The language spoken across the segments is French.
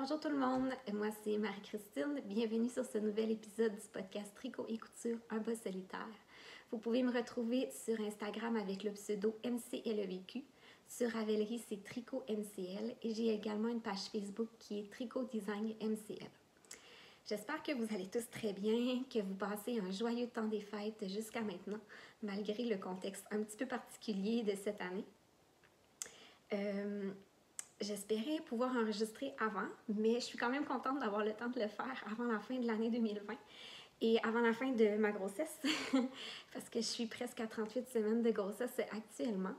Bonjour tout le monde, moi c'est Marie-Christine. Bienvenue sur ce nouvel épisode du podcast Tricot et Couture, un bas solitaire. Vous pouvez me retrouver sur Instagram avec le pseudo MCLEVQ. Sur Ravelry, c'est Tricot MCL et j'ai également une page Facebook qui est Tricot Design MCL. J'espère que vous allez tous très bien, que vous passez un joyeux temps des fêtes jusqu'à maintenant, malgré le contexte un petit peu particulier de cette année. J'espérais pouvoir enregistrer avant, mais je suis quand même contente d'avoir le temps de le faire avant la fin de l'année 2020 et avant la fin de ma grossesse, parce que je suis presque à 38 semaines de grossesse actuellement.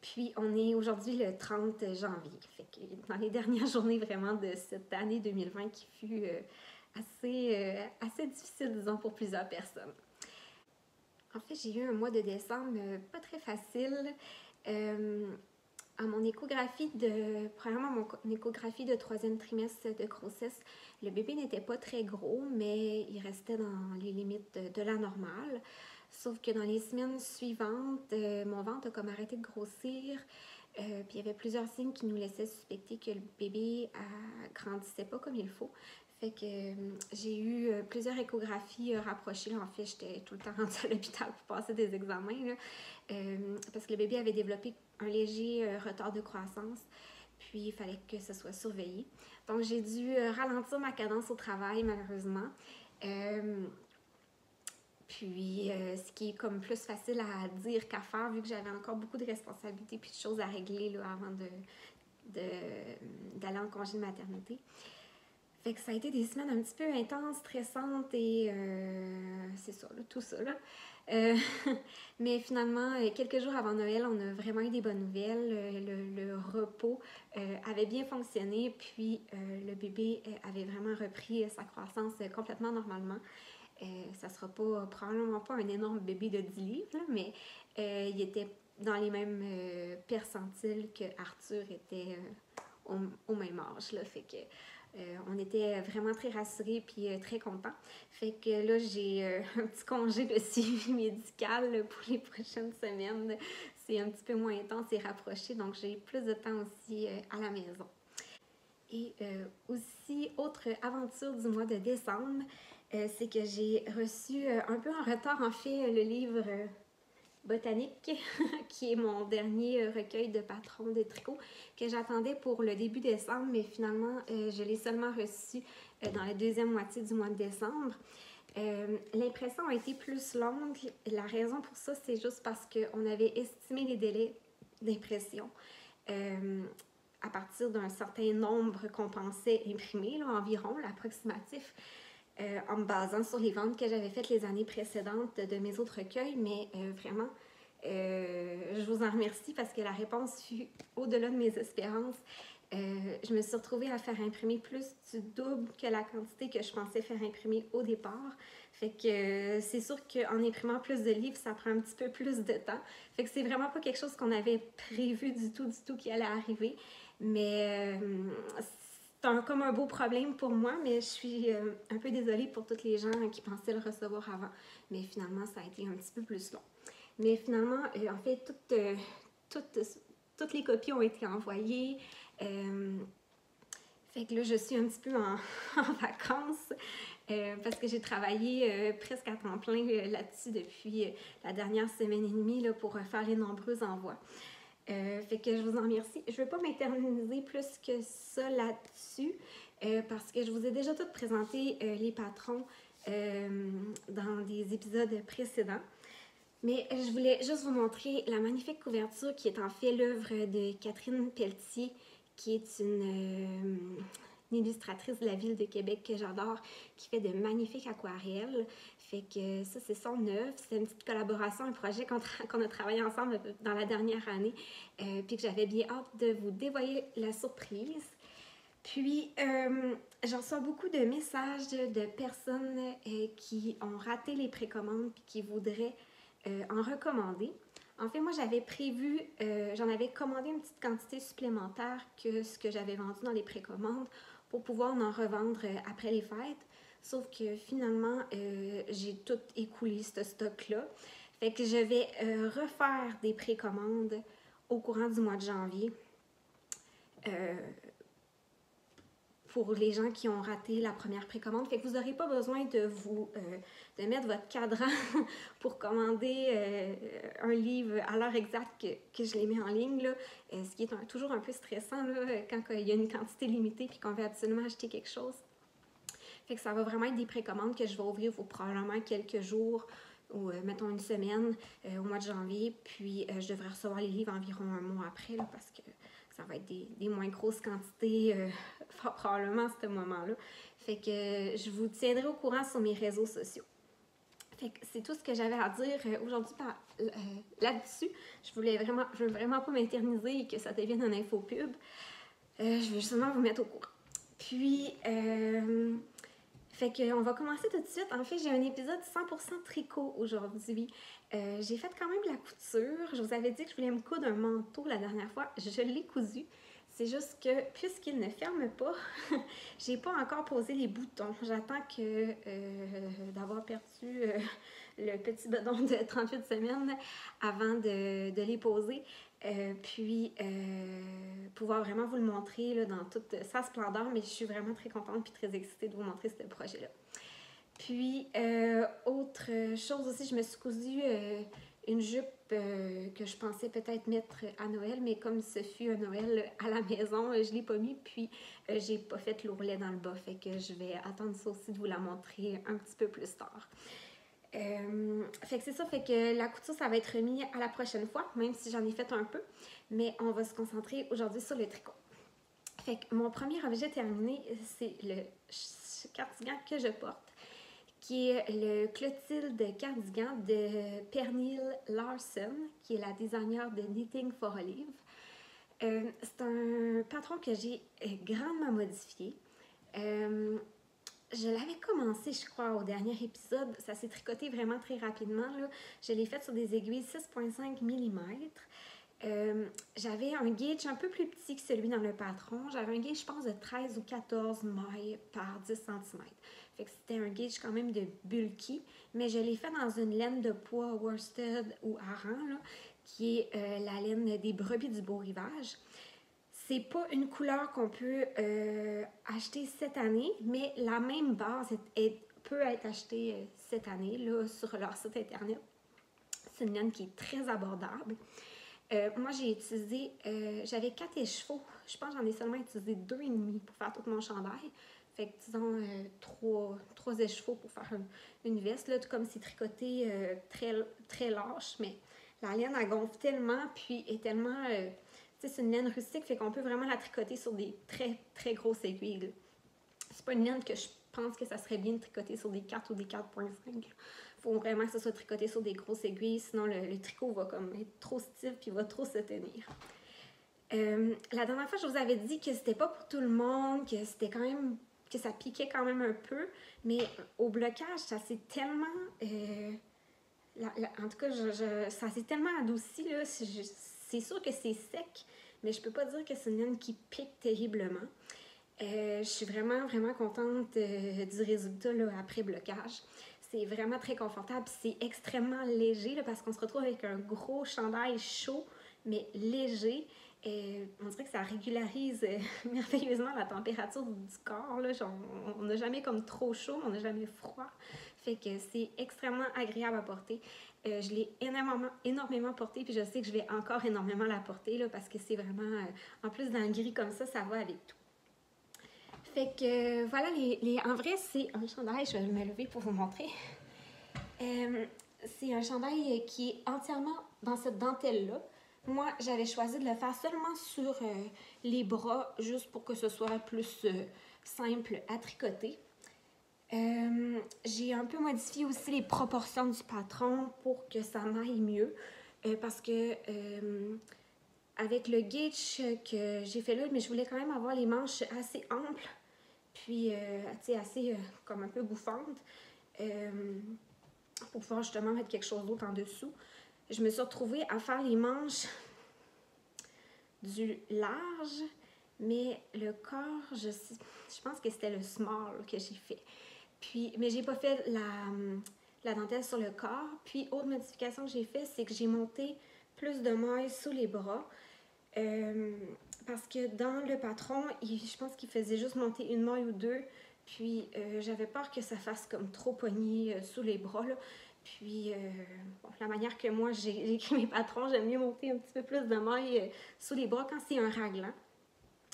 Puis on est aujourd'hui le 30 janvier, fait que dans les dernières journées vraiment de cette année 2020 qui fut assez difficile, disons, pour plusieurs personnes. En fait, j'ai eu un mois de décembre pas très facile. À mon échographie premièrement, mon échographie de 3e trimestre de grossesse, le bébé n'était pas très gros, mais il restait dans les limites de la normale. Sauf que dans les semaines suivantes, mon ventre a comme arrêté de grossir. Puis il y avait plusieurs signes qui nous laissaient suspecter que le bébé grandissait pas comme il faut. Fait que j'ai eu plusieurs échographies rapprochées. Là, en fait, j'étais tout le temps rendue à l'hôpital pour passer des examens. Là, parce que le bébé avait développé un léger retard de croissance, puis il fallait que ce soit surveillé. Donc, j'ai dû ralentir ma cadence au travail, malheureusement. Ce qui est comme plus facile à dire qu'à faire, vu que j'avais encore beaucoup de responsabilités puis de choses à régler là, avant d'aller en congé de maternité. Fait que ça a été des semaines un petit peu intenses, stressantes et c'est ça, là, tout ça. Là. Mais finalement, quelques jours avant Noël, on a vraiment eu des bonnes nouvelles. Le repos avait bien fonctionné, puis le bébé avait vraiment repris sa croissance complètement normalement. Ça sera probablement pas un énorme bébé de 10 livres, là, mais il était dans les mêmes percentiles que Arthur était au même âge. Là, fait que on était vraiment très rassurés et très contents. Fait que là, j'ai un petit congé de suivi médical pour les prochaines semaines. C'est un petit peu moins intense et rapproché, donc j'ai plus de temps aussi à la maison. Et aussi, autre aventure du mois de décembre, c'est que j'ai reçu un peu en retard, en fait, le livre Botanique, qui est mon dernier recueil de patrons de tricot que j'attendais pour le début décembre, mais finalement, je l'ai seulement reçu dans la deuxième moitié du mois de décembre. L'impression a été plus longue. La raison pour ça, c'est juste parce qu'on avait estimé les délais d'impression à partir d'un certain nombre qu'on pensait imprimer, là, environ, l'approximatif. En me basant sur les ventes que j'avais faites les années précédentes de mes autres recueils, mais vraiment, je vous en remercie parce que la réponse fut au-delà de mes espérances. Je me suis retrouvée à faire imprimer plus du double que la quantité que je pensais faire imprimer au départ. Fait que c'est sûr qu'en imprimant plus de livres, ça prend un petit peu plus de temps. Fait que c'est vraiment pas quelque chose qu'on avait prévu du tout qui allait arriver. Mais c'est comme un beau problème pour moi, mais je suis un peu désolée pour toutes les gens qui pensaient le recevoir avant. Mais finalement, ça a été un petit peu plus long. Mais finalement, en fait, toutes les copies ont été envoyées. Fait que là, je suis un petit peu en vacances parce que j'ai travaillé presque à temps plein là-dessus depuis la dernière semaine et demie là, pour faire les nombreux envois. Fait que je vous en remercie. Je ne vais pas m'éterniser plus que ça là-dessus parce que je vous ai déjà toutes présenté les patrons dans des épisodes précédents. Mais je voulais juste vous montrer la magnifique couverture qui est en fait l'œuvre de Catherine Pelletier, qui est une illustratrice de la ville de Québec que j'adore, qui fait de magnifiques aquarelles. Fait que ça, c'est son œuvre. C'est une petite collaboration, un projet qu'on a travaillé ensemble dans la dernière année, puis que j'avais bien hâte de vous dévoiler la surprise. Puis, j'en reçois beaucoup de messages de personnes qui ont raté les précommandes puis qui voudraient en recommander. En fait, moi, j'avais prévu, j'en avais commandé une petite quantité supplémentaire que ce que j'avais vendu dans les précommandes pour pouvoir en revendre après les fêtes. Sauf que finalement, j'ai tout écoulé, ce stock-là. Fait que je vais refaire des précommandes au courant du mois de janvier pour les gens qui ont raté la première précommande. Fait que vous n'aurez pas besoin de de mettre votre cadran pour commander un livre à l'heure exacte que je les mets en ligne, là. Ce qui est toujours un peu stressant là, quand il y a une quantité limitée et qu'on veut absolument acheter quelque chose. Fait que ça va vraiment être des précommandes que je vais ouvrir pour probablement quelques jours ou mettons une semaine au mois de janvier. Puis je devrais recevoir les livres environ un mois après là, parce que ça va être des moins grosses quantités probablement à ce moment-là. Fait que je vous tiendrai au courant sur mes réseaux sociaux. Fait que c'est tout ce que j'avais à dire aujourd'hui là-dessus. Je veux vraiment pas m'éterniser et que ça devienne un infopub. Je veux justement vous mettre au courant. Puis, fait qu'on va commencer tout de suite. En fait, j'ai un épisode 100% tricot aujourd'hui. J'ai fait quand même de la couture. Je vous avais dit que je voulais me coudre un manteau la dernière fois. Je l'ai cousu. C'est juste que, puisqu'il ne ferme pas, j'ai pas encore posé les boutons. J'attends d'avoir perdu le petit bedon de 38 semaines avant de les poser. Puis, pouvoir vraiment vous le montrer là, dans toute sa splendeur. Mais je suis vraiment très contente et très excitée de vous montrer ce projet-là. Puis, autre chose aussi, je me suis cousu une jupe que je pensais peut-être mettre à Noël, mais comme ce fut un Noël à la maison, je ne l'ai pas mis, puis j'ai pas fait l'ourlet dans le bas, fait que je vais attendre ça aussi de vous la montrer un petit peu plus tard. Fait que c'est ça, fait que la couture, ça va être remis à la prochaine fois, même si j'en ai fait un peu, mais on va se concentrer aujourd'hui sur le tricot. Fait que mon premier objet terminé, c'est le cardigan que je porte, qui est le Clotilde cardigan de Pernille Larsen, qui est la designer de Knitting for Olive. C'est un patron que j'ai grandement modifié. Je l'avais commencé, je crois, au dernier épisode. Ça s'est tricoté vraiment très rapidement, là. Je l'ai fait sur des aiguilles 6,5 mm. J'avais un gauge un peu plus petit que celui dans le patron. J'avais un gauge, je pense, de 13 ou 14 mailles par 10 cm. Fait que c'était un gauge quand même de bulky, mais je l'ai fait dans une laine de pois worsted ou hareng, là, qui est la laine des brebis du Beau Rivage. C'est pas une couleur qu'on peut acheter cette année, mais la même base peut être achetée cette année là, sur leur site internet. C'est une laine qui est très abordable. Moi, j'ai utilisé, j'avais 4 écheveaux. Je pense que j'en ai seulement utilisé 2,5 pour faire tout mon chandail. Fait que disons 3 écheveaux pour faire une veste. Là, comme c'est tricoté très, très lâche, mais la laine, elle gonfle tellement, puis est tellement... c'est une laine rustique, fait qu'on peut vraiment la tricoter sur des très, très grosses aiguilles. C'est pas une laine que je pense que ça serait bien de tricoter sur des 4 ou des 4,5. Il faut vraiment que ça soit tricoté sur des grosses aiguilles, sinon le tricot va comme être trop stiff puis va trop se tenir. La dernière fois, je vous avais dit que c'était pas pour tout le monde, que c'était quand même... que ça piquait quand même un peu, mais au blocage, ça s'est tellement... en tout cas, ça s'est tellement adouci, là. C'est sûr que c'est sec, mais je peux pas dire que c'est une laine qui pique terriblement. Je suis vraiment, vraiment contente du résultat là, après blocage. C'est vraiment très confortable. C'est extrêmement léger là, parce qu'on se retrouve avec un gros chandail chaud, mais léger. On dirait que ça régularise merveilleusement la température du corps. Là. On n'a jamais comme trop chaud, mais on n'a jamais froid. Fait que c'est extrêmement agréable à porter. Je l'ai énormément porté, puis je sais que je vais encore énormément la porter là, parce que c'est vraiment... en plus, dans le gris comme ça va avec tout. Fait que voilà, en vrai, c'est un chandail, je vais me lever pour vous montrer. C'est un chandail qui est entièrement dans cette dentelle-là. Moi, j'avais choisi de le faire seulement sur les bras, juste pour que ce soit plus simple à tricoter. J'ai un peu modifié aussi les proportions du patron pour que ça m'aille mieux, parce que avec le gauge que j'ai fait là, mais je voulais quand même avoir les manches assez amples, puis assez comme un peu bouffantes, pour pouvoir justement mettre quelque chose d'autre en dessous. Je me suis retrouvée à faire les manches du large, mais le corps, je pense que c'était le small que j'ai fait. Mais j'ai pas fait la dentelle sur le corps. Puis, autre modification que j'ai fait, c'est que j'ai monté plus de mailles sous les bras. parce que dans le patron, je pense qu'il faisait juste monter une maille ou deux. Puis j'avais peur que ça fasse comme trop poigné sous les bras. Là. Puis bon, la manière que moi j'ai écrit mes patrons, j'aime mieux monter un petit peu plus de mailles sous les bras quand c'est un raglan.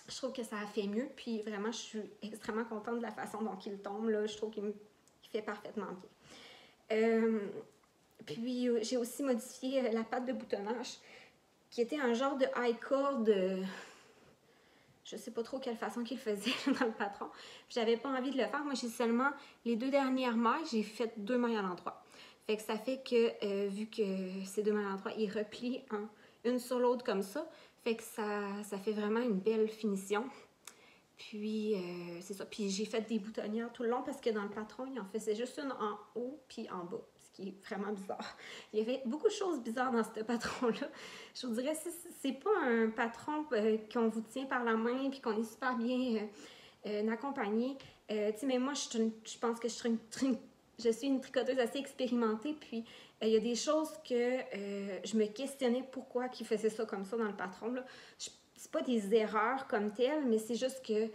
Je trouve que ça a fait mieux. Puis vraiment, je suis extrêmement contente de la façon dont il tombe. Là. Je trouve qu'il fait parfaitement bien. Puis j'ai aussi modifié la patte de boutonnage qui était un genre de high cord. Je sais pas trop quelle façon qu'il faisait dans le patron. J'avais pas envie de le faire. Moi, j'ai seulement les 2 dernières mailles, j'ai fait 2 mailles à l'endroit. Fait que ça fait que, vu que ces 2 mailles à l'endroit, ils replient une sur l'autre comme ça, fait que ça fait vraiment une belle finition. Puis, c'est ça. Puis, j'ai fait des boutonnières tout le long parce que dans le patron, il en faisait juste une en haut puis en bas, ce qui est vraiment bizarre. Il y avait beaucoup de choses bizarres dans ce patron-là. Je vous dirais, c'est pas un patron qu'on vous tient par la main puis qu'on est super bien accompagné. Mais moi, je pense que je suis une tricoteuse assez expérimentée, puis il y a des choses que je me questionnais pourquoi ils faisaient ça comme ça dans le patron. Là. C'est pas des erreurs comme telles, mais c'est juste que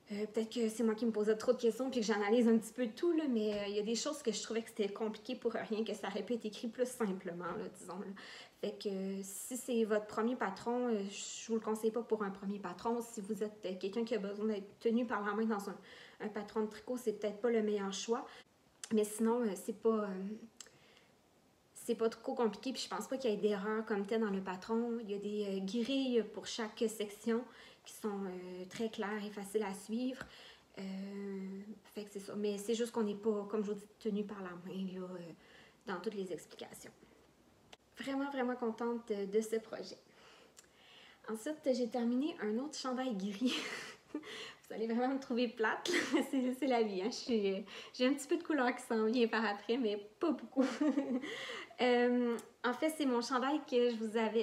peut-être que c'est moi qui me posais trop de questions puis que j'analyse un petit peu tout, là, mais il y a des choses que je trouvais que c'était compliqué pour rien, que ça aurait pu être écrit plus simplement, là, disons. Là. Fait que si c'est votre premier patron, je vous le conseille pas pour un premier patron. Si vous êtes quelqu'un qui a besoin d'être tenu par la main dans un patron de tricot, c'est peut-être pas le meilleur choix. Mais sinon, c'est pas trop compliqué, puis je pense pas qu'il y ait d'erreurs comme telle dans le patron. Il y a des grilles pour chaque section qui sont très claires et faciles à suivre. Fait que c'est ça. Mais c'est juste qu'on n'est pas, comme je vous dis, tenu par la main là, dans toutes les explications. Vraiment, vraiment contente de ce projet. Ensuite, j'ai terminé un autre chandail gris. Vous allez vraiment me trouver plate, c'est la vie. Hein? J'ai un petit peu de couleur qui s'en vient par après, mais pas beaucoup. En fait, c'est mon chandail que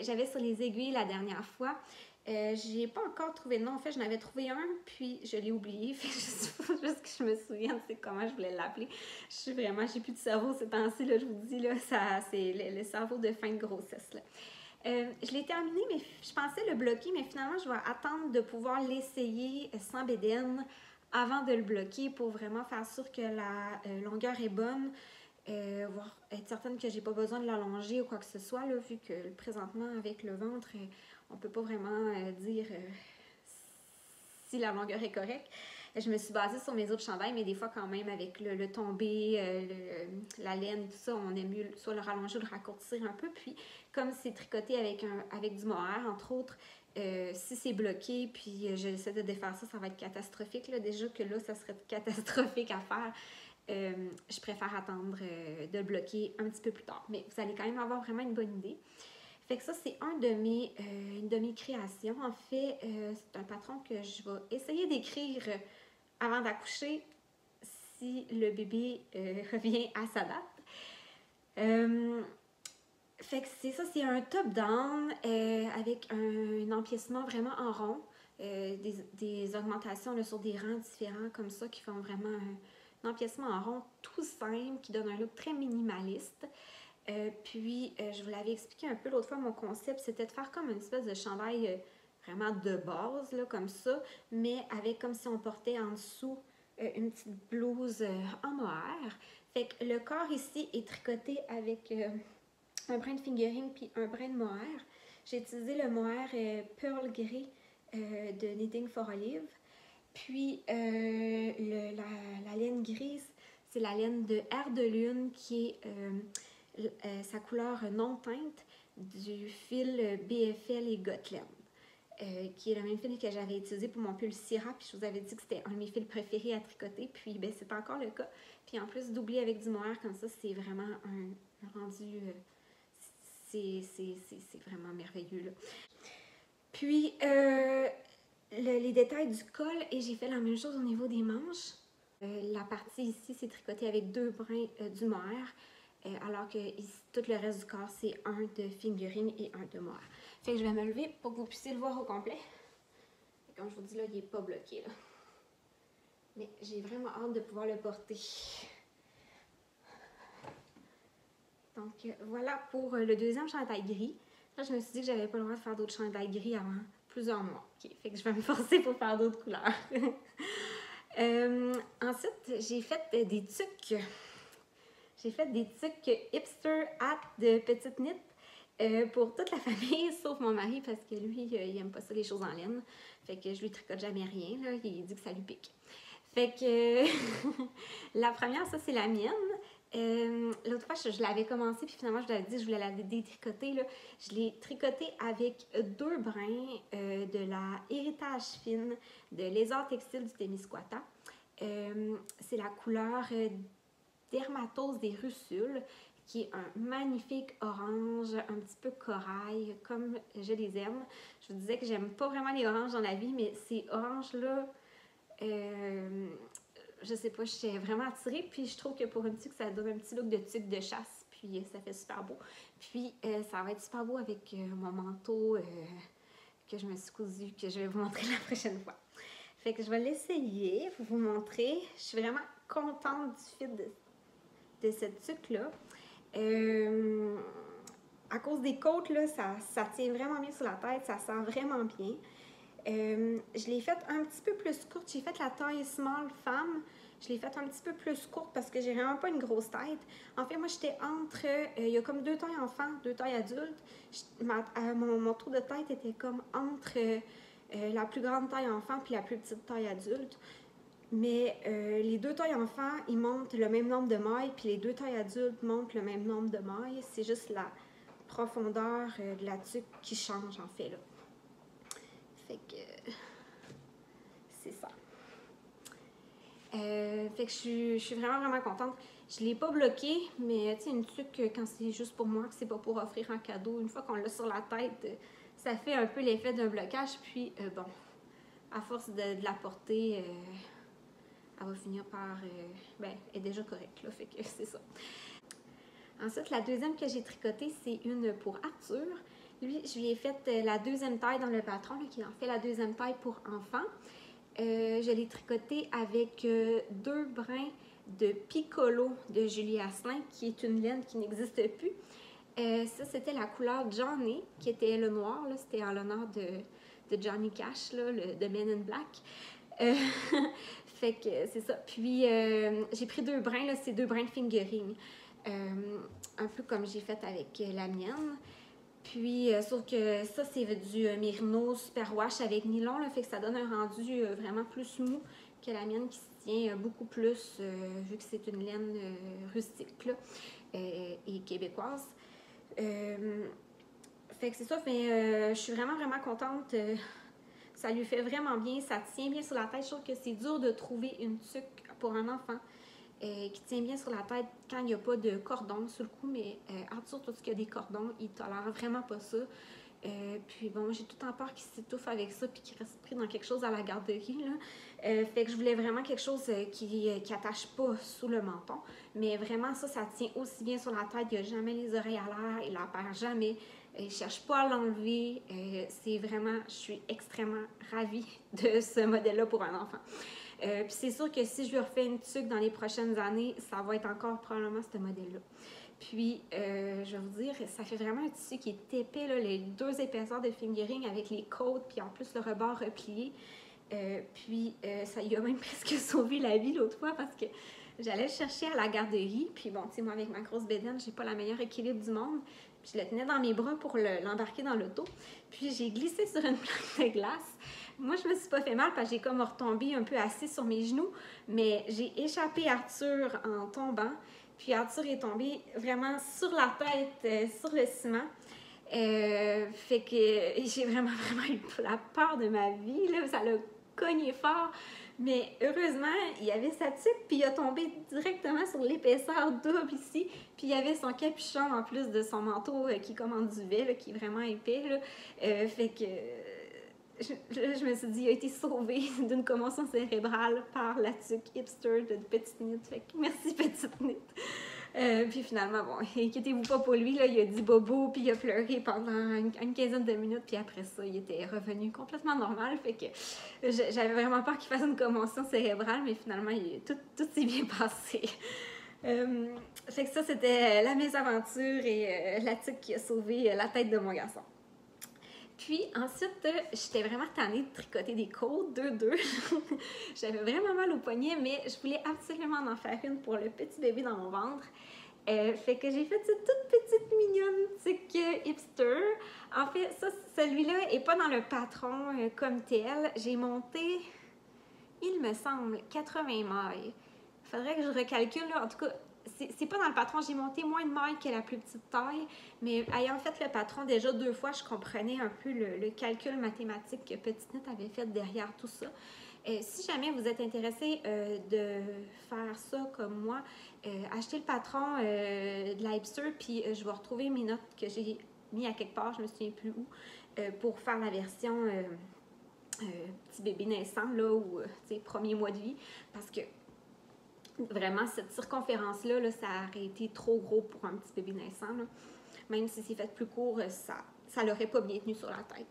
j'avais sur les aiguilles la dernière fois. J'ai pas encore trouvé de nom. En fait, j'en avais trouvé un, puis je l'ai oublié. Fait juste que je me souvienne, c'est comment je voulais l'appeler. J'ai plus de cerveau ces temps-ci, là, je vous dis, là, c'est le cerveau de fin de grossesse, là. Je l'ai terminé, mais je pensais le bloquer, mais finalement, je vais attendre de pouvoir l'essayer sans bédaine avant de le bloquer pour vraiment faire sûr que la longueur est bonne, voir être certaine que j'ai pas besoin de l'allonger ou quoi que ce soit, là, vu que présentement, avec le ventre, on peut pas vraiment dire si la longueur est correcte. Je me suis basée sur mes autres chandails, mais des fois quand même avec le tombé, la laine, tout ça, on aime mieux soit le rallonger ou le raccourcir un peu. Puis comme c'est tricoté avec du mohair, entre autres, si c'est bloqué, puis j'essaie de défaire ça, ça va être catastrophique. Là. Déjà que là, ça serait catastrophique à faire. Je préfère attendre de le bloquer un petit peu plus tard. Mais vous allez quand même avoir vraiment une bonne idée. Fait que ça, c'est une de mes créations. En fait, c'est un patron que je vais essayer d'écrire avant d'accoucher si le bébé revient à sa date. Fait que c'est ça, c'est un top-down avec un empiècement vraiment en rond, des augmentations là, sur des rangs différents comme ça qui font vraiment un empiècement en rond tout simple qui donne un look très minimaliste. Puis, je vous l'avais expliqué un peu l'autre fois, mon concept, c'était de faire comme une espèce de chandail vraiment de base, là, comme ça, mais avec comme si on portait en dessous une petite blouse en mohair. Fait que le corps ici est tricoté avec un brin de fingering puis un brin de mohair. J'ai utilisé le mohair Pearl Grey de Knitting for Olive. Puis, la laine grise, c'est la laine de Air de Lune qui est sa couleur non teinte du fil BFL et Gotland, qui est le même fil que j'avais utilisé pour mon pull Syrah, puis je vous avais dit que c'était un de mes fils préférés à tricoter, puis ben, c'est encore le cas. Puis en plus, doubler avec du mohair comme ça, c'est vraiment un rendu... c'est vraiment merveilleux, là. Puis, les détails du col, et j'ai fait la même chose au niveau des manches. La partie ici, c'est tricoté avec 2 brins du mohair, alors que ici, tout le reste du corps, c'est un de fingering et un de mohair. Fait que je vais me lever pour que vous puissiez le voir au complet. Et comme je vous dis, là, il n'est pas bloqué, là. Mais j'ai vraiment hâte de pouvoir le porter. Donc, voilà pour le deuxième chandail gris. Là, je me suis dit que j'avais pas le droit de faire d'autres chandails gris avant plusieurs mois. OK, fait que je vais me forcer pour faire d'autres couleurs. Ensuite, j'ai fait des tucs. J'ai fait des tucs hipster hat de petite knit pour toute la famille, sauf mon mari, parce que lui, il aime pas ça, les choses en laine. Fait que je lui tricote jamais rien, là. Il dit que ça lui pique. Fait que la première, ça, c'est la mienne. L'autre fois, je l'avais commencé, puis finalement, je l'avais dit, je voulais la détricoter. Là. Je l'ai tricotée avec 2 brins de la Héritage Fine de Lézard Textile du Témiscouata. C'est la couleur Dermatose des Russules, qui est un magnifique orange, un petit peu corail, comme je les aime. Je vous disais que j'aime pas vraiment les oranges dans la vie, mais ces oranges-là, je sais pas, je suis vraiment attirée, puis je trouve que pour une tuque, ça donne un petit look de tuque de chasse, puis ça fait super beau. Puis ça va être super beau avec mon manteau que je me suis cousu, que je vais vous montrer la prochaine fois. Fait que je vais l'essayer pour vous montrer. Je suis vraiment contente du fit de cette tuque-là. À cause des côtes, là, ça tient vraiment bien sur la tête, ça sent vraiment bien. Je l'ai faite un petit peu plus courte. J'ai fait la taille small femme. Je l'ai faite un petit peu plus courte parce que j'ai vraiment pas une grosse tête. En fait, moi, j'étais entre... il y a comme 2 tailles enfants, 2 tailles adultes. Mon tour de tête était comme entre la plus grande taille enfant puis la plus petite taille adulte. Mais les 2 tailles enfants, ils montent le même nombre de mailles, puis les 2 tailles adultes montent le même nombre de mailles. C'est juste la profondeur de la tuque qui change, en fait, là. Fait que c'est ça. Fait que je suis vraiment, vraiment contente. Je ne l'ai pas bloqué, mais tu sais, une tuque, quand c'est juste pour moi, que c'est pas pour offrir un cadeau, une fois qu'on l'a sur la tête, ça fait un peu l'effet d'un blocage. Puis, bon, à force de la porter, elle va finir par... ben, elle est déjà correcte, là, fait que c'est ça. Ensuite, la deuxième que j'ai tricotée, c'est une pour Arthur. Lui, je lui ai fait la 2e taille dans le patron, là, qui en fait la 2e taille pour enfants. Je l'ai tricoté avec 2 brins de Piccolo de Julie Asselin, qui est une laine qui n'existe plus. Ça, c'était la couleur Johnny, qui était le noir. C'était en l'honneur de Johnny Cash, là, de Men in Black. Fait que c'est ça. Puis, j'ai pris 2 brins, là, c'est 2 brins de fingering. Un peu comme j'ai fait avec la mienne. Puis, sauf que ça, c'est du Mérino Superwash avec nylon, là, fait que ça donne un rendu vraiment plus mou que la mienne qui se tient beaucoup plus, vu que c'est une laine rustique là, et québécoise. Fait que c'est ça, je suis vraiment, vraiment contente. Ça lui fait vraiment bien, ça tient bien sur la tête. Je trouve que c'est dur de trouver une tuque pour un enfant qui tient bien sur la tête quand il n'y a pas de cordon sur le cou, mais Arthur, tout ce qui a des cordons, il tolère vraiment pas ça. Puis bon, j'ai tout le temps peur qu'il s'étouffe avec ça puis qu'il reste pris dans quelque chose à la garderie, là. Fait que je voulais vraiment quelque chose qui attache pas sous le menton. Mais vraiment, ça tient aussi bien sur la tête. Il n'a jamais les oreilles à l'air, il la perd jamais. Il ne cherche pas à l'enlever. C'est vraiment, je suis extrêmement ravie de ce modèle-là pour un enfant. Puis c'est sûr que si je lui refais une tuque dans les prochaines années, ça va être encore probablement ce modèle-là. Puis, je vais vous dire, ça fait vraiment un tissu qui est épais, là, les 2 épaisseurs de fingering avec les côtes, puis en plus le rebord replié. Puis, ça lui a même presque sauvé la vie l'autre fois parce que j'allais le chercher à la garderie. Puis bon, tu sais, moi, avec ma grosse bédaine, j'ai pas le meilleur équilibre du monde. Puis je le tenais dans mes bras pour l'embarquer dans l'auto. Puis j'ai glissé sur une plaque de glace. Moi, je me suis pas fait mal parce que j'ai comme retombé un peu assis sur mes genoux. Mais j'ai échappé Arthur en tombant. Puis Arthur est tombé vraiment sur la tête, sur le ciment. Fait que j'ai vraiment, vraiment eu la peur de ma vie, là. Ça l'a cogné fort. Mais heureusement, il y avait sa tuque, puis il a tombé directement sur l'épaisseur double ici. Puis il y avait son capuchon en plus de son manteau qui est comme en duvet, là, qui est vraiment épais, là. Fait que je me suis dit, il a été sauvé d'une commotion cérébrale par la tuque hipster de Petite Knit. Fait que merci Petite Knit. Puis finalement, bon, inquiétez-vous pas pour lui, là, il a dit bobo, puis il a pleuré pendant une quinzaine de minutes, puis après ça, il était revenu complètement normal. Fait que j'avais vraiment peur qu'il fasse une commotion cérébrale, mais finalement, tout s'est bien passé. Fait que ça, c'était la mésaventure et la tuque qui a sauvé la tête de mon garçon. Puis ensuite, j'étais vraiment tannée de tricoter des côtes, deux. J'avais vraiment mal au poignet, mais je voulais absolument en faire une pour le petit bébé dans mon ventre. Fait que j'ai fait cette toute petite mignonne tic hipster. En fait, celui-là est pas dans le patron comme tel. J'ai monté, il me semble, 80 mailles. Faudrait que je recalcule, là. En tout cas, c'est pas dans le patron. J'ai monté moins de mailles que la plus petite taille, mais ayant fait le patron déjà 2 fois, je comprenais un peu le calcul mathématique que Petite Knit avait fait derrière tout ça. Si jamais vous êtes intéressé de faire ça comme moi, achetez le patron de la hipster, puis je vais retrouver mes notes que j'ai mis à quelque part, je me souviens plus où, pour faire la version petit bébé naissant, là, ou premier mois de vie, parce que vraiment, cette circonférence-là, là, ça aurait été trop gros pour un petit bébé naissant. Là. Même si c'est fait plus court, ça l'aurait pas bien tenu sur la tête.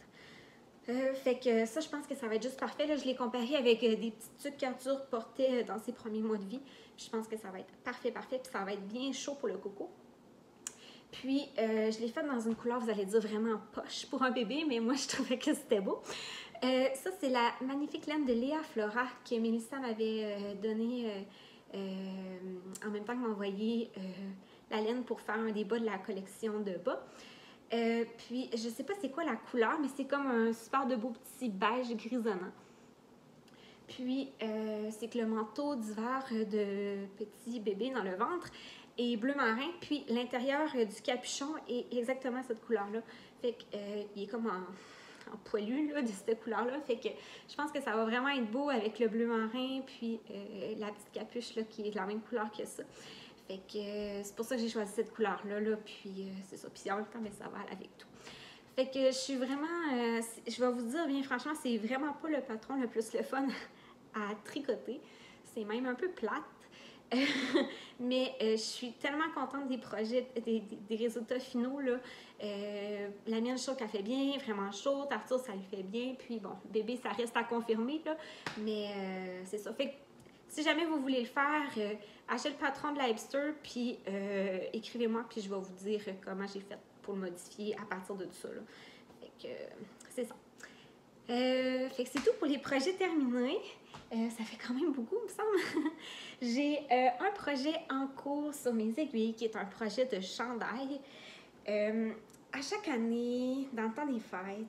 Fait que ça, je pense que ça va être juste parfait. Là, je l'ai comparé avec des petites tuques qu'Arthur portait dans ses premiers mois de vie. Puis je pense que ça va être parfait. Puis ça va être bien chaud pour le coco. Puis, je l'ai fait dans une couleur, vous allez dire, vraiment poche pour un bébé, mais moi, je trouvais que c'était beau. Ça, c'est la magnifique laine de Léa Flora que Mélissa m'avait donnée en même temps que m'envoyer la laine pour faire un des bas de la collection de bas. Puis, je sais pas c'est quoi la couleur, mais c'est comme un super de beau petit beige grisonnant. Puis, c'est que le manteau d'hiver de petit bébé dans le ventre est bleu marin. Puis, l'intérieur du capuchon est exactement cette couleur-là. Fait qu'il est comme en poilu là, de cette couleur-là. Fait que je pense que ça va vraiment être beau avec le bleu marin, puis la petite capuche là, qui est de la même couleur que ça. Fait que c'est pour ça que j'ai choisi cette couleur-là, là, puis c'est ça. Puis en même temps, mais ça va aller avec tout. Fait que je suis vraiment, je vais vous dire bien franchement, c'est vraiment pas le patron le plus le fun à tricoter. C'est même un peu plate. Mais je suis tellement contente des projets, des résultats finaux. Là. La mienne, je trouve qu'elle fait bien, vraiment chaude. Arthur, ça lui fait bien. Puis bon, bébé, ça reste à confirmer. Là. Mais c'est ça. Fait que si jamais vous voulez le faire, achetez le patron de la hipster, puis écrivez-moi, puis je vais vous dire comment j'ai fait pour le modifier à partir de tout ça. Là. Fait que c'est ça. Fait que c'est tout pour les projets terminés. Ça fait quand même beaucoup, il me semble. J'ai un projet en cours sur mes aiguilles qui est un projet de chandail. À chaque année, dans le temps des fêtes,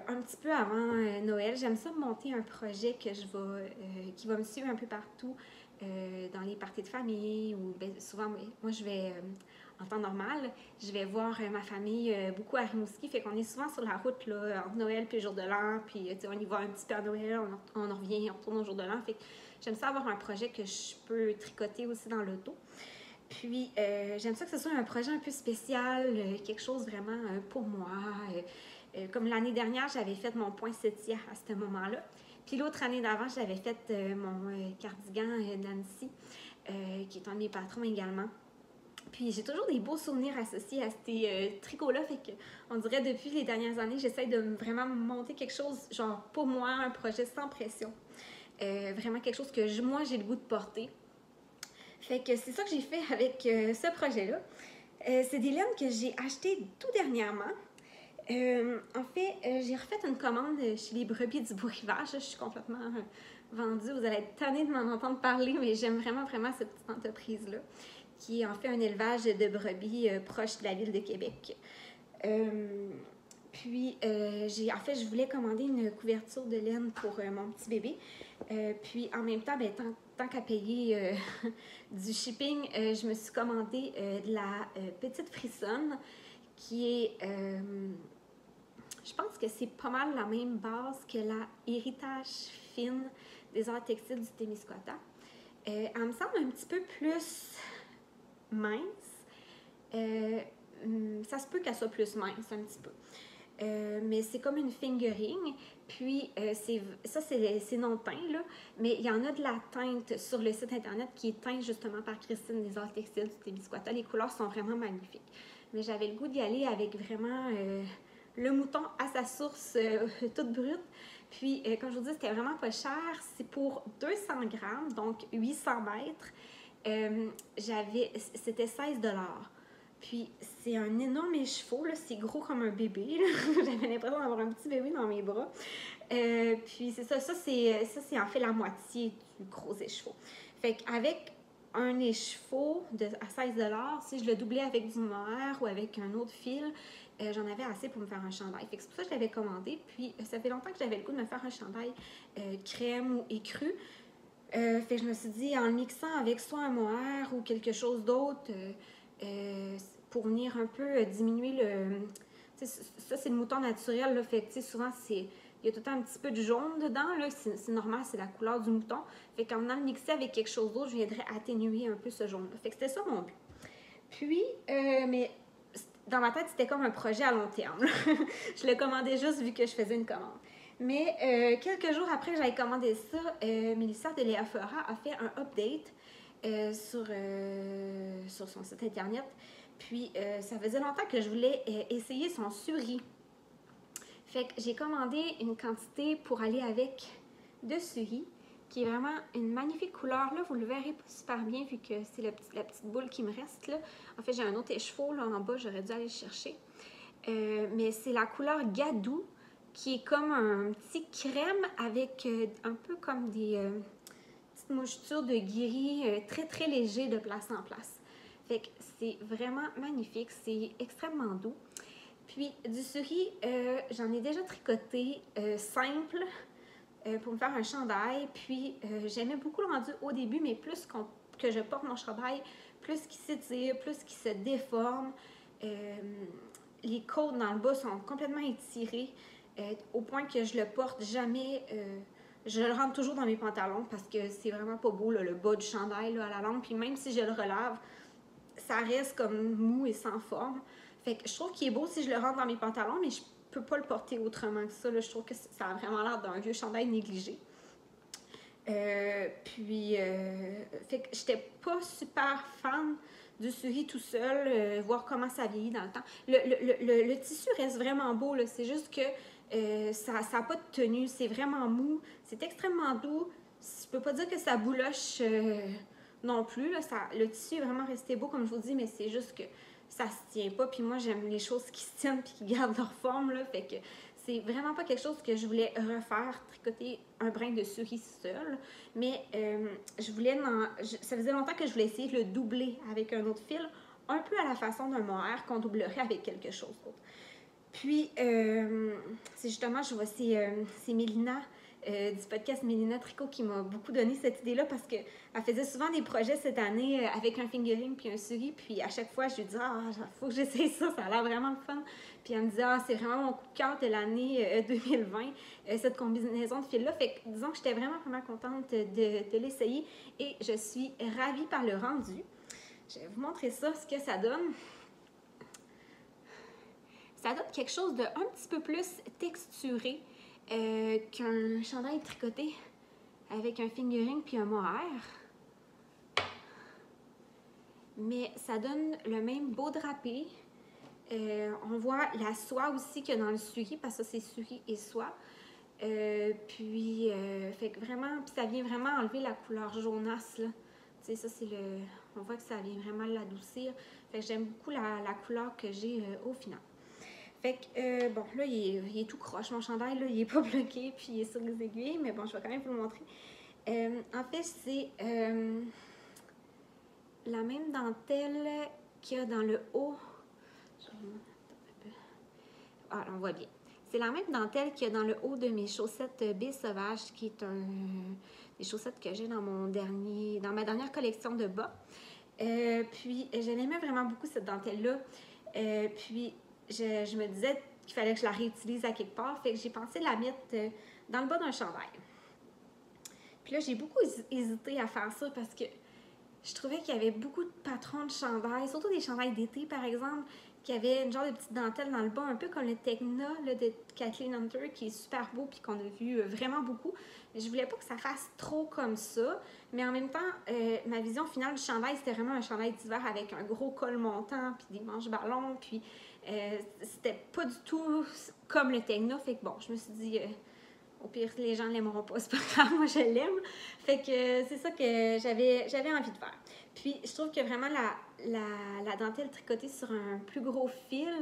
un petit peu avant Noël, j'aime ça monter un projet que qui va me suivre un peu partout dans les parties de famille ou souvent, moi je vais en temps normal, je vais voir ma famille beaucoup à Rimouski, fait qu'on est souvent sur la route là, entre Noël puis le jour de l'an, puis on y va un petit peu à Noël, on revient, on retourne au jour de l'an, fait que j'aime ça avoir un projet que je peux tricoter aussi dans l'auto. Puis j'aime ça que ce soit un projet un peu spécial, quelque chose vraiment pour moi. Comme l'année dernière, j'avais fait mon poinsettia à ce moment-là. Puis l'autre année d'avant, j'avais fait mon cardigan Nancy, qui est un de mes patrons également. Puis j'ai toujours des beaux souvenirs associés à ces tricots-là, fait que on dirait depuis les dernières années, j'essaie de vraiment monter quelque chose, genre pour moi, un projet sans pression. Vraiment quelque chose que moi j'ai le goût de porter. Fait que c'est ça que j'ai fait avec ce projet-là. C'est des laines que j'ai achetées tout dernièrement. En fait, j'ai refait une commande chez les Brebis du Beau Rivage. Je suis complètement vendue. Vous allez être tannés de m'en entendre parler, mais j'aime vraiment, vraiment cette petite entreprise-là, qui est en fait un élevage de brebis proche de la ville de Québec. Puis, je voulais commander une couverture de laine pour mon petit bébé. Puis, en même temps, tant qu'à payer du shipping, je me suis commandé de la petite frissonne, qui est... je pense que c'est pas mal la même base que la héritage fine des arts textiles du Témiscouata. Elle me semble un petit peu plus mince. Ça se peut qu'elle soit plus mince un petit peu. Mais c'est comme une fingering. Puis, c'est non teint, là. Mais il y en a de la teinte sur le site internet qui est teinte justement par Christine des Arts Textiles du Témiscouata. Les couleurs sont vraiment magnifiques. Mais j'avais le goût d'y aller avec vraiment le mouton à sa source, toute brute. Puis, comme je vous dis, c'était vraiment pas cher. C'est pour 200 grammes, donc 800 mètres. C'était 16 $. Puis c'est un énorme écheveau, là, c'est gros comme un bébé. J'avais l'impression d'avoir un petit bébé dans mes bras. Puis c'est ça, ça c'est en fait la moitié du gros écheveau. Fait qu'avec un écheveau à 16$, si je le doublais avec du mohair ou avec un autre fil, j'en avais assez pour me faire un chandail. Fait que c'est pour ça que je l'avais commandé. Puis ça fait longtemps que j'avais le goût de me faire un chandail crème ou écru. Fait que je me suis dit, en le mixant avec soit un mohair ou quelque chose d'autre, pour venir un peu diminuer le... Ça, c'est le mouton naturel, là, fait que souvent, il y a tout le temps un petit peu de jaune dedans, là, c'est normal, c'est la couleur du mouton. Fait qu'en venant le mixer avec quelque chose d'autre, je viendrais atténuer un peu ce jaune-là. Fait que c'était ça mon but. Puis, mais dans ma tête, c'était comme un projet à long terme. Je le commandais juste vu que je faisais une commande. Mais quelques jours après que j'avais commandé ça, Mélissa de Léa Fera a fait un update sur son site internet. Puis ça faisait longtemps que je voulais essayer son suri. Fait que j'ai commandé une quantité pour aller avec de suri, qui est vraiment une magnifique couleur. Là, vous le verrez pas super bien vu que c'est la petite boule qui me reste là. En fait, j'ai un autre écheveau là en bas, j'aurais dû aller le chercher. Mais c'est la couleur Gadou, qui est comme un petit crème avec un peu comme des petites mouchetures de guéris très très léger de place en place. Fait que c'est vraiment magnifique, c'est extrêmement doux. Puis du suri, j'en ai déjà tricoté simple pour me faire un chandail. Puis j'aimais beaucoup le rendu au début, mais plus que je porte mon chandail, plus qu'il s'étire, plus qu'il se déforme. Les côtes dans le bas sont complètement étirées au point que je le porte jamais. Je le rentre toujours dans mes pantalons parce que c'est vraiment pas beau là, le bas du chandail là, à la longue. Puis même si je le relave, ça reste comme mou et sans forme. Fait que je trouve qu'il est beau si je le rentre dans mes pantalons, mais je peux pas le porter autrement que ça. Là. Je trouve que ça a vraiment l'air d'un vieux chandail négligé. Fait que j'étais pas super fan du suri tout seul, voir comment ça vieillit dans le temps. Le tissu reste vraiment beau, c'est juste que ça n'a pas de tenue, c'est vraiment mou, c'est extrêmement doux. Je peux pas dire que ça bouloche non plus. Là, le tissu est vraiment resté beau, comme je vous dis, mais c'est juste que ça se tient pas. Puis moi, j'aime les choses qui se tiennent et qui gardent leur forme. Là, fait que c'est vraiment pas quelque chose que je voulais refaire, tricoter un brin de suri seul. Mais je voulais, ça faisait longtemps que je voulais essayer de le doubler avec un autre fil, un peu à la façon d'un mohair qu'on doublerait avec quelque chose d'autre. Puis, c'est justement, je vois, c'est Mélina du podcast Mélina Tricot qui m'a beaucoup donné cette idée-là parce qu'elle faisait souvent des projets cette année avec un fingering puis un suri. Puis à chaque fois, je lui disais, faut que j'essaye ça, ça a l'air vraiment le fun. Puis elle me disait, c'est vraiment mon coup de cœur de l'année 2020, cette combinaison de fils-là. Fait que disons que j'étais vraiment, vraiment contente de l'essayer et je suis ravie par le rendu. Je vais vous montrer ça, ce que ça donne. Ça donne quelque chose de un petit peu plus texturé qu'un chandail tricoté avec un fingering puis un mohair. Mais ça donne le même beau drapé. On voit la soie aussi qu'il y a dans le suri, parce que ça c'est suri et soie. Fait que vraiment, puis ça vient vraiment enlever la couleur jaunasse, là. Tu sais, ça c'est le... On voit que ça vient vraiment l'adoucir. Fait que j'aime beaucoup la couleur que j'ai au final. Fait que, bon, là, il est tout croche, mon chandail, là, il est pas bloqué, puis il est sur les aiguilles, mais bon, je vais quand même vous le montrer. En fait, c'est la même dentelle qu'il y a dans le haut. Je vous montre un peu. Ah, là, on voit bien. C'est la même dentelle qu'il y a dans le haut de mes chaussettes baie sauvage, qui est des chaussettes que j'ai dans ma dernière collection de bas. Puis, je l'aimais vraiment beaucoup, cette dentelle-là. Puis, je me disais qu'il fallait que je la réutilise à quelque part. Fait que j'ai pensé la mettre dans le bas d'un chandail. Puis là, j'ai beaucoup hésité à faire ça parce que je trouvais qu'il y avait beaucoup de patrons de chandails, surtout des chandails d'été, par exemple, qui avaient une genre de petite dentelle dans le bas, un peu comme le Tegna là, de Kathleen Hunter, qui est super beau puis qu'on a vu vraiment beaucoup. Je voulais pas que ça fasse trop comme ça, mais en même temps, ma vision finale du chandail, c'était vraiment un chandail d'hiver avec un gros col montant puis des manches ballons, puis c'était pas du tout comme le Tegna, fait que bon, je me suis dit, au pire, les gens l'aimeront pas, c'est pas grave, moi je l'aime. Fait que c'est ça que j'avais envie de faire. Puis je trouve que vraiment la dentelle tricotée sur un plus gros fil,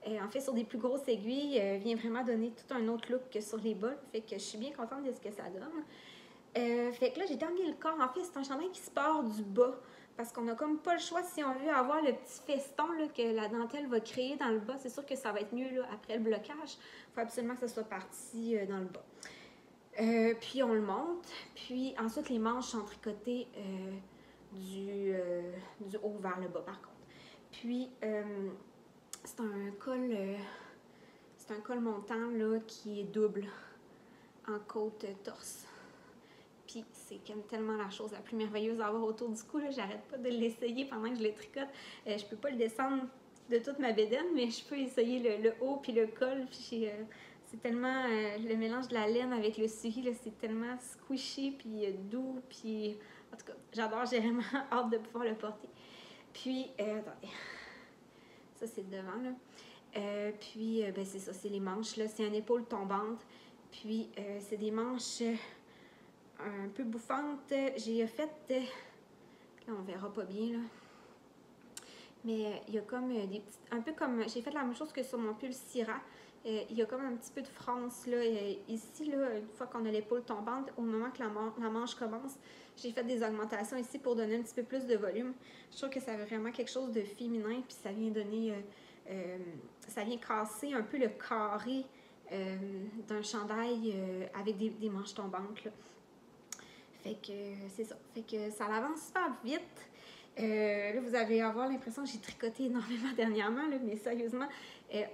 en fait sur des plus grosses aiguilles, vient vraiment donner tout un autre look que sur les bas. Fait que je suis bien contente de ce que ça donne. Fait que là, j'ai terminé le corps. En fait, c'est un chandail qui se part du bas. Parce qu'on n'a comme pas le choix si on veut avoir le petit feston là, que la dentelle va créer dans le bas. C'est sûr que ça va être mieux là, après le blocage. Il faut absolument que ça soit parti dans le bas. Puis on le monte. Puis ensuite, les manches sont tricotées du haut vers le bas par contre. Puis c'est un col montant là, qui est double en côte torse. Puis c'est tellement la chose la plus merveilleuse à avoir autour du cou. J'arrête pas de l'essayer pendant que je le tricote. Je peux pas le descendre de toute ma bédaine, mais je peux essayer le haut puis le col. Puis c'est tellement le mélange de la laine avec le suivi, c'est tellement squishy puis doux. Puis en tout cas, j'adore, j'ai vraiment hâte de pouvoir le porter. Puis, attendez, ça c'est devant là. Puis ben, c'est ça, c'est les manches là. C'est une épaule tombante. Puis c'est des manches un peu bouffante. J'ai fait, là on verra pas bien là, mais il y a comme des petites, un peu comme, j'ai fait la même chose que sur mon pull Syrah. Il y a comme un petit peu de France là, ici là, une fois qu'on a l'épaule tombante, au moment que la manche commence, j'ai fait des augmentations ici pour donner un petit peu plus de volume. Je trouve que ça fait vraiment quelque chose de féminin, puis ça vient donner, ça vient casser un peu le carré d'un chandail avec des manches tombantes là. Fait que c'est ça. Fait que ça avance super vite. Là, vous allez avoir l'impression que j'ai tricoté énormément dernièrement, là, mais sérieusement,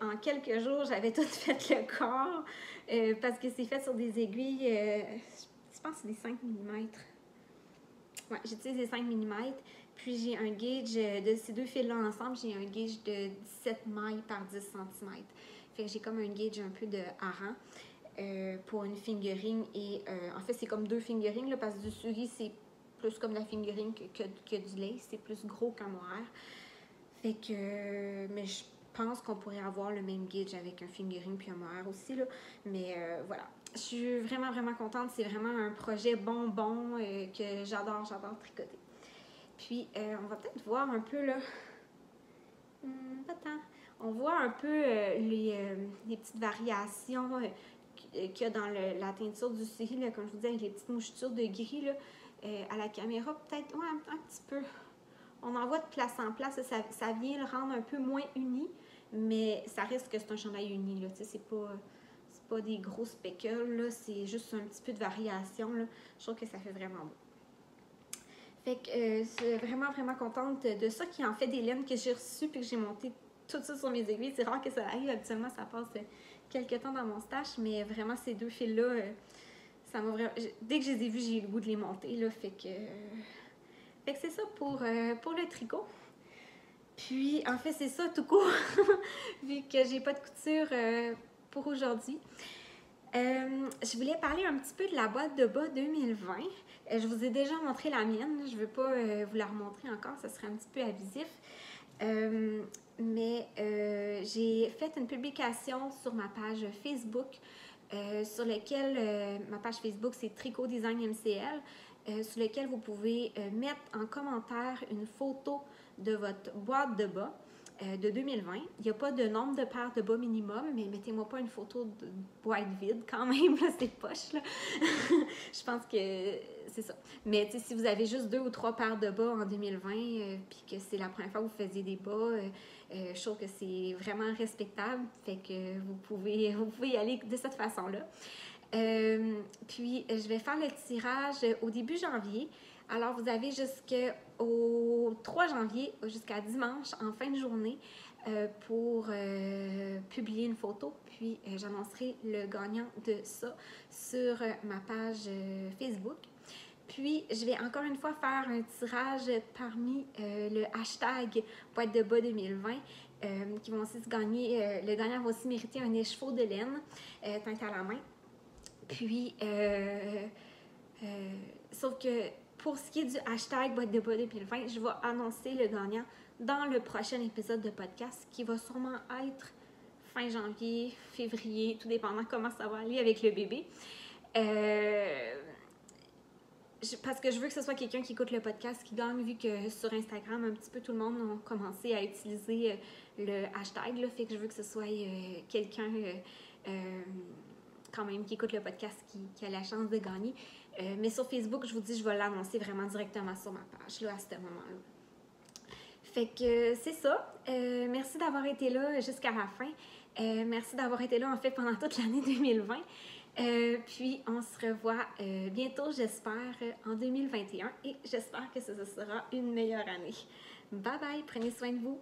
en quelques jours, j'avais tout fait le corps parce que c'est fait sur des aiguilles, je pense que c'est des 5 mm. Ouais, j'utilise des 5 mm. Puis j'ai un gauge de ces deux fils-là ensemble, j'ai un gauge de 17 mailles par 10 cm. Fait que j'ai comme un gauge un peu de hareng. Pour une fingering et en fait c'est comme deux fingerings là, parce que du suri c'est plus comme la fingering que du lace, c'est plus gros qu'un mohair. Fait que mais je pense qu'on pourrait avoir le même gauge avec un fingering puis un mohair aussi là, mais voilà, je suis vraiment contente, c'est vraiment un projet bonbon que j'adore tricoter. Puis on va peut-être voir un peu là, pas tant, on voit un peu les petites variations qu'il y a dans la teinture du suri, là, comme je vous disais, avec les petites mouchetures de gris là, à la caméra, peut-être ouais, un petit peu. On en voit de place en place, ça vient le rendre un peu moins uni, mais ça reste que c'est un chandail uni. Là, c'est pas des gros speckles, c'est juste un petit peu de variation. Là. Je trouve que ça fait vraiment beau. Fait que je suis vraiment contente de ça, qui en fait des laines que j'ai reçues puis que j'ai monté tout ça sur mes aiguilles. C'est rare que ça arrive, habituellement ça passe quelques temps dans mon stash, mais vraiment ces deux fils-là, ça m'a vraiment... Dès que je les ai vus, j'ai eu le goût de les monter, là, fait que c'est ça pour le tricot. Puis, en fait, c'est ça tout court, vu que j'ai pas de couture pour aujourd'hui. Je voulais parler un petit peu de la boîte de bas 2020. Je vous ai déjà montré la mienne, je veux pas vous la remontrer encore, ça serait un petit peu abusif. Mais j'ai fait une publication sur ma page Facebook, sur laquelle ma page Facebook c'est Tricot Design MCL, sur lequel vous pouvez mettre en commentaire une photo de votre boîte de bas de 2020. Il n'y a pas de nombre de paires de bas minimum, mais mettez-moi pas une photo de boîte vide quand même, là, c'est poche, là. Je pense que c'est ça. Mais si vous avez juste 2 ou 3 paires de bas en 2020, puis que c'est la première fois que vous faisiez des bas, je trouve que c'est vraiment respectable, fait que vous pouvez y aller de cette façon-là. Puis, je vais faire le tirage au début janvier. Alors, vous avez jusqu'au 3 janvier, jusqu'à dimanche, en fin de journée, pour publier une photo. Puis, j'annoncerai le gagnant de ça sur ma page Facebook. Puis, je vais encore une fois faire un tirage parmi le hashtag boîte de bas 2020. Qui vont aussi se gagner, le gagnant va aussi mériter un écheveau de laine teinte à la main. Puis, sauf que pour ce qui est du hashtag boîte de bas 2020, je vais annoncer le gagnant dans le prochain épisode de podcast qui va sûrement être fin janvier, février, tout dépendant comment ça va aller avec le bébé. Parce que je veux que ce soit quelqu'un qui écoute le podcast qui gagne, vu que sur Instagram, un petit peu tout le monde a commencé à utiliser le hashtag, là, fait que je veux que ce soit quelqu'un quand même qui écoute le podcast qui a la chance de gagner. Mais sur Facebook, je vous dis, je vais l'annoncer vraiment directement sur ma page là, à ce moment-là. Fait que c'est ça. Merci d'avoir été là jusqu'à la fin. Merci d'avoir été là en fait pendant toute l'année 2020. Puis on se revoit bientôt, j'espère, en 2021 et j'espère que ce sera une meilleure année. Bye bye, prenez soin de vous.